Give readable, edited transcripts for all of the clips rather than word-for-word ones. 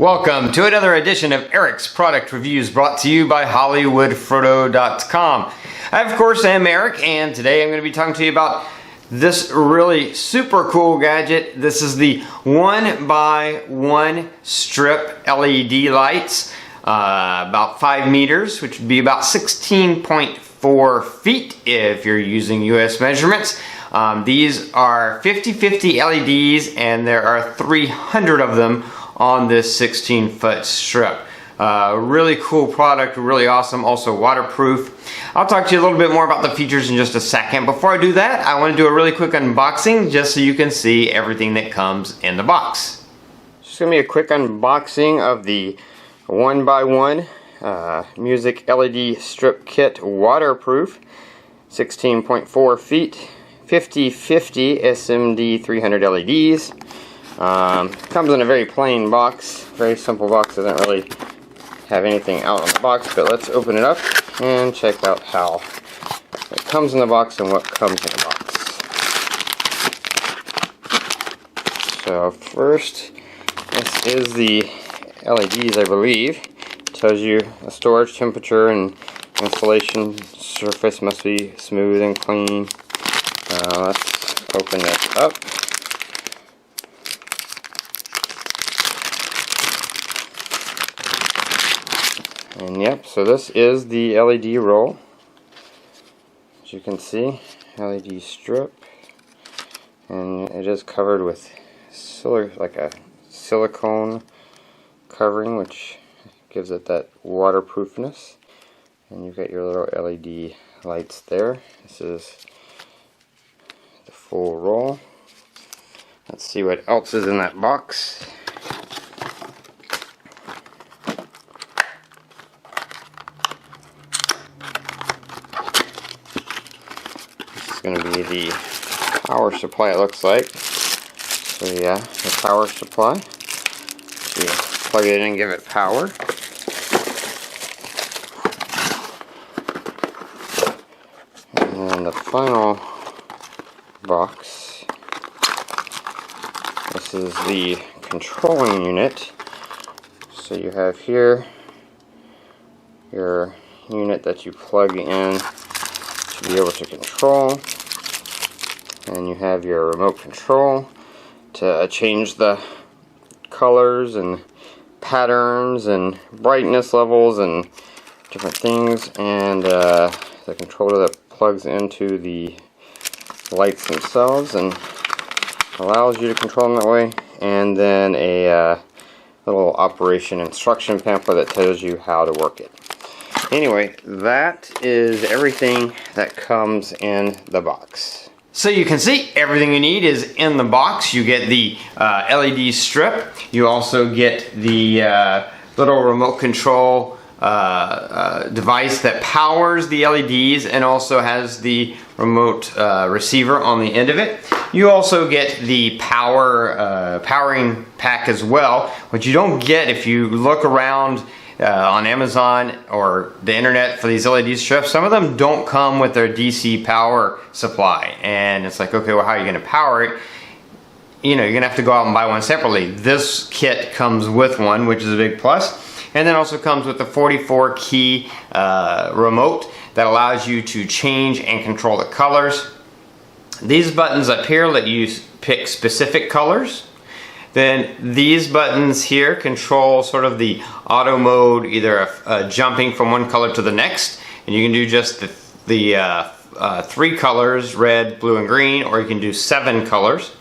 Welcome to another edition of Eric's Product Reviews, brought to you by hollywoodfrodo.com. I, of course, am Eric, and today I'm going to be talking to you about this really super cool gadget. This is the 1x1 strip LED lights, about 5 meters, which would be about 16.4 feet if you're using US measurements. These are 50/50 LEDs, and there are 300 of them on this 16-foot strip. Really cool product, really awesome, also waterproof. I'll talk to you a little bit more about the features in just a second. Before I do that, I want to do a really quick unboxing just so you can see everything that comes in the box. Just going to be a quick unboxing of the 1x1 music LED strip kit, waterproof, 16.4 feet, 50/50 SMD 300 LEDs. Comes in a very plain box, very simple box, doesn't really have anything out on the box, but let's open it up and check out how it comes in the box and what comes in the box. So first, this is the LEDs, I believe. It tells you the storage temperature and installation surface must be smooth and clean. Let's open it up. And yep, so this is the LED roll. As you can see, LED strip, and it is covered with like a silicone covering, which gives it that waterproofness. And you've got your little LED lights there. This is the full roll. Let's see what else is in that box. Going to be the power supply, it looks like. So yeah, the power supply. So you plug it in and give it power. And then the final box, this is the controlling unit. So you have here your unit that you plug in to be able to control, and you have your remote control to change the colors and patterns and brightness levels and different things, and the controller that plugs into the lights themselves and allows you to control them that way, and then a little operation instruction pamphlet that tells you how to work it. Anyway, that is everything that comes in the box. So you can see everything you need is in the box. You get the LED strip. You also get the little remote control device that powers the LEDs and also has the remote receiver on the end of it. You also get the powering pack as well, which you don't get if you look around on Amazon or the internet for these LED strips. Some of them don't come with their DC power supply, and it's like, okay, well, how are you going to power it? You know, you're going to have to go out and buy one separately. This kit comes with one, which is a big plus, and then also comes with a 44 key remote that allows you to change and control the colors. These buttons up here let you pick specific colors. Then these buttons here control sort of the auto mode, either jumping from one color to the next, and you can do just the 3 colors, red, blue, and green, or you can do 7 colors.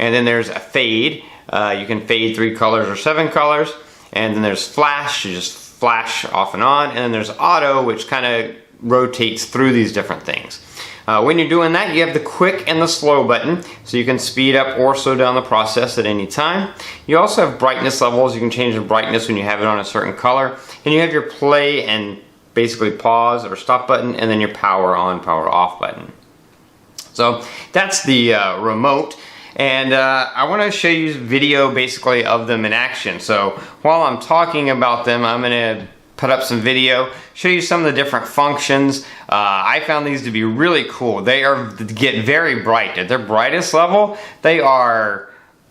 And then there's a fade. You can fade 3 colors or 7 colors. And then there's flash, you just flash off and on. And then there's auto, which kind of rotates through these different things. When you're doing that, you have the quick and the slow button, so you can speed up or slow down the process at any time. You also have brightness levels. You can change the brightness when you have it on a certain color. And you have your play and basically pause or stop button, and then your power on, power off button. So that's the remote. And I want to show you video basically of them in action. So while I'm talking about them, I'm going to put up some video, show you some of the different functions. I found these to be really cool. They get very bright. At their brightest level, they are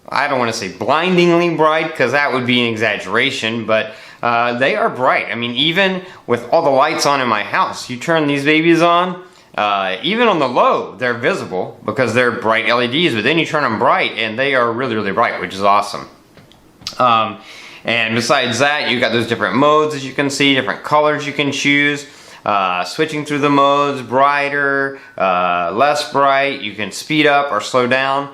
I don't want to say blindingly bright, because that would be an exaggeration, but they are bright. I mean, even with all the lights on in my house, you turn these babies on, even on the low, they're visible because they're bright LEDs, but then you turn them bright and they are really, really bright, which is awesome. And besides that, you got those different modes, as you can see, different colors you can choose. Switching through the modes, brighter, less bright, you can speed up or slow down,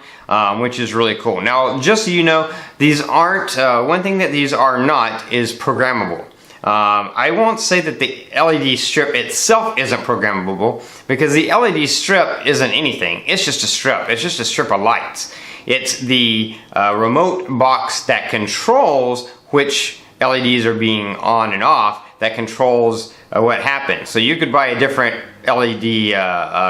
which is really cool. Now, just so you know, these aren't, one thing that these are not is programmable. I won't say that the LED strip itself isn't programmable, because the LED strip isn't anything. It's just a strip. It's just a strip of lights. It's the remote box that controls which LEDs are being on and off that controls what happens. So you could buy a different LED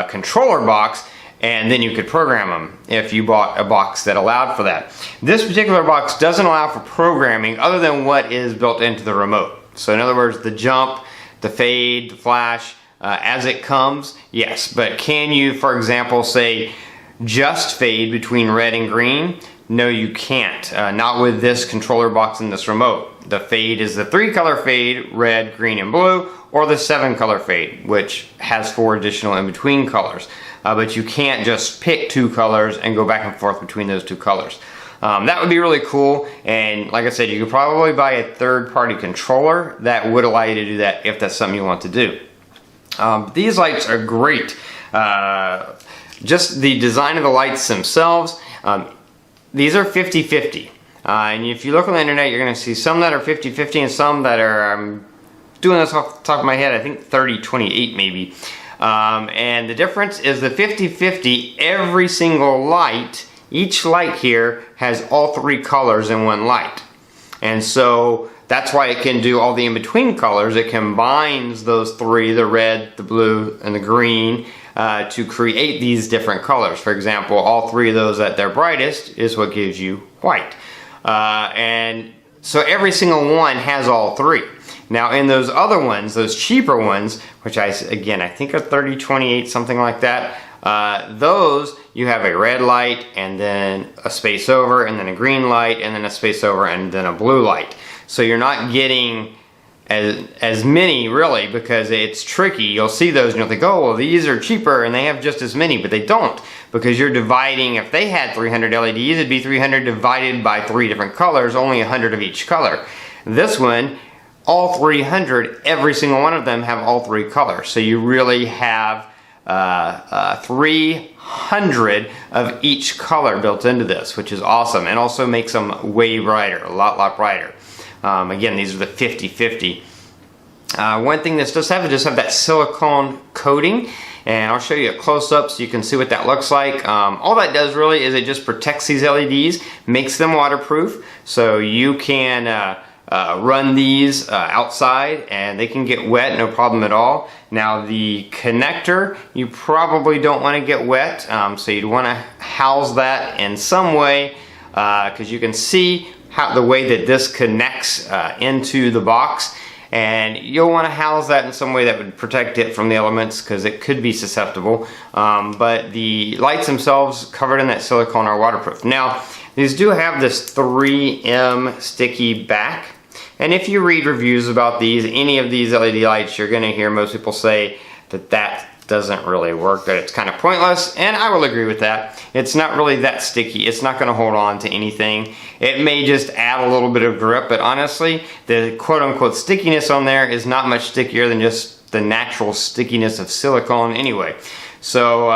controller box, and then you could program them if you bought a box that allowed for that. This particular box doesn't allow for programming other than what is built into the remote. So in other words, the jump, the fade, the flash, as it comes, yes. But can you, for example, say just fade between red and green? No, you can't. Not with this controller box and this remote. The fade is the 3-color fade, red, green, and blue, or the 7-color fade, which has 4 additional in-between colors. But you can't just pick 2 colors and go back and forth between those 2 colors. That would be really cool, and like I said, you could probably buy a third-party controller that would allow you to do that if that's something you want to do. These lights are great. Just the design of the lights themselves, these are 50-50. And if you look on the internet, you're going to see some that are 50-50 and some that are, I'm doing this off the top of my head, I think 30-28 maybe. And the difference is the 50-50, every single light, each light here has all 3 colors in one light. And so that's why it can do all the in-between colors. It combines those 3, the red, the blue, and the green, to create these different colors. For example, all 3 of those at their brightest is what gives you white. And so every single one has all 3. Now in those other ones, those cheaper ones, which again I think are 30-28, something like that, those you have a red light and then a space over and then a green light and then a space over and then a blue light. So you're not getting as many really, because it's tricky. You'll see those and you'll think, oh well, these are cheaper and they have just as many, but they don't, because you're dividing. If they had 300 LEDs, it'd be 300 divided by 3 different colors, only 100 of each color. This one, all 300, every single one of them have all 3 colors. So you really have 300 of each color built into this, which is awesome, and also makes them way brighter, a lot brighter. Again, these are the 50-50. One thing this does have, that silicone coating, and I'll show you a close-up so you can see what that looks like. All that does really is it just protects these LEDs, makes them waterproof, so you can run these outside and they can get wet, no problem at all. Now the connector, you probably don't want to get wet, so you'd want to house that in some way, because you can see the way that this connects into the box, and you'll want to house that in some way that would protect it from the elements, because it could be susceptible. But the lights themselves covered in that silicone are waterproof. Now these do have this 3M sticky back, and if you read reviews about these, any of these LED lights, you're going to hear most people say that that doesn't really work, that it's kind of pointless, and I will agree with that. It's not really that sticky. It's not going to hold on to anything. It may just add a little bit of grip, but honestly, the quote-unquote stickiness on there is not much stickier than just the natural stickiness of silicone anyway. So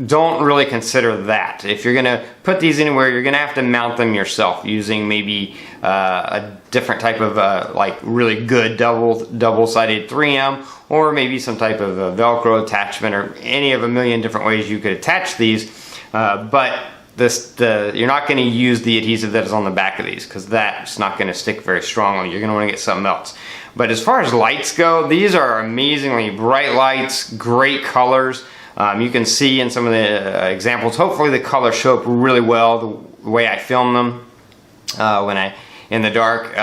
don't really consider that. If you're going to put these anywhere, you're going to have to mount them yourself using maybe a different type of like really good double-sided 3M, or maybe some type of Velcro attachment, or any of a million different ways you could attach these. But you're not going to use the adhesive that is on the back of these, because that's not going to stick very strongly. You're going to want to get something else. But as far as lights go, these are amazingly bright lights, great colors. You can see in some of the examples, hopefully the colors show up really well the way I film them in the dark.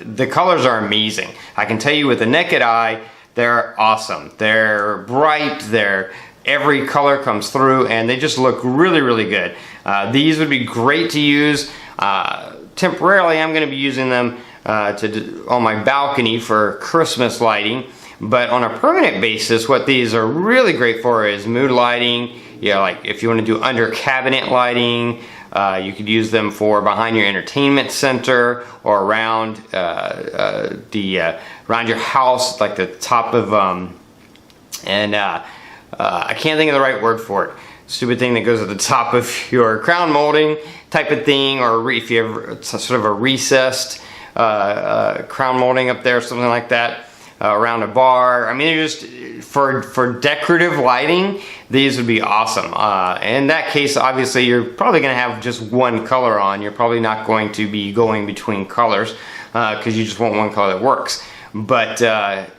The colors are amazing. I can tell you with the naked eye, they're awesome. They're bright, they're every color comes through, and they just look really, really good. These would be great to use. Temporarily, I'm going to be using them on my balcony for Christmas lighting. But on a permanent basis, what these are really great for is mood lighting. Like if you want to do under cabinet lighting, you could use them for behind your entertainment center or around around your house, like the top of I can't think of the right word for it. Stupid thing that goes at the top of your crown molding type of thing, or if you have sort of a recessed crown molding up there, something like that. Around a bar. I mean, just for decorative lighting, these would be awesome. In that case, obviously, you're probably going to have just one color on. You're probably not going to be going between colors because you just want one color that works. But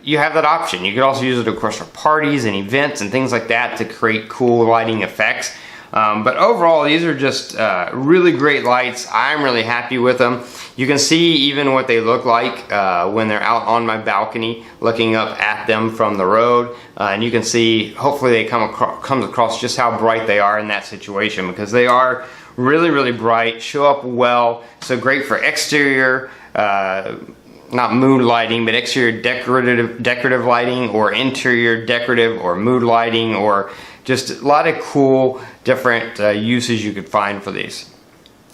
you have that option. You could also use it, of course, for parties and events and things like that to create cool lighting effects. But overall, these are just really great lights. I'm really happy with them. You can see even what they look like when they're out on my balcony looking up at them from the road. And you can see, hopefully they comes across just how bright they are in that situation, because they are really, really bright, show up well. So great for exterior, not mood lighting, but exterior decorative lighting, or interior decorative or mood lighting, or just a lot of cool different uses you could find for these.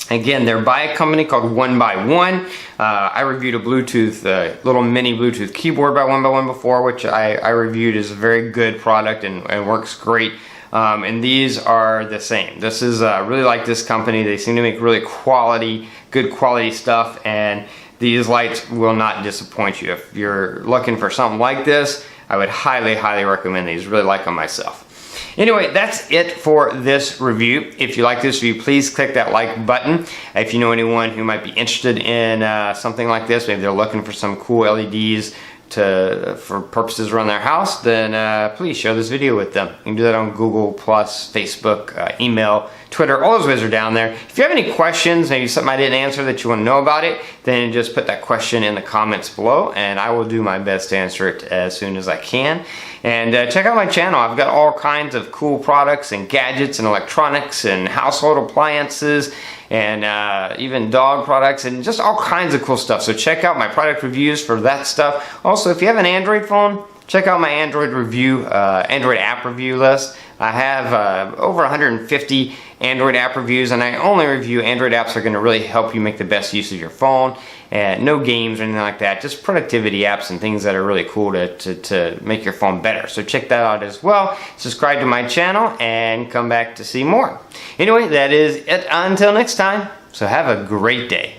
Again, they're by a company called 1ByOne. I reviewed a Bluetooth, little mini Bluetooth keyboard by 1ByOne before, which I reviewed as a very good product and works great. And these are the same. This is really like this company. They seem to make really good quality stuff, and these lights will not disappoint you. If you're looking for something like this, I would highly, highly recommend these. Really like them myself. Anyway, that's it for this review. If you like this review, please click that like button. If you know anyone who might be interested in something like this, maybe they're looking for some cool LEDs for purposes around their house, then please share this video with them. You can do that on Google+, Facebook, email, Twitter. All those ways are down there. If you have any questions, maybe something I didn't answer that you want to know about it, then just put that question in the comments below, and I will do my best to answer it as soon as I can. And check out my channel. I've got all kinds of cool products and gadgets and electronics and household appliances and even dog products and just all kinds of cool stuff. So check out my product reviews for that stuff. Also, if you have an Android phone, check out my Android app review list. I have over 150 Android app reviews, and I only review Android apps that are going to really help you make the best use of your phone. And no games or anything like that, just productivity apps and things that are really cool to make your phone better. So check that out as well. Subscribe to my channel and come back to see more. Anyway, that is it until next time. So have a great day.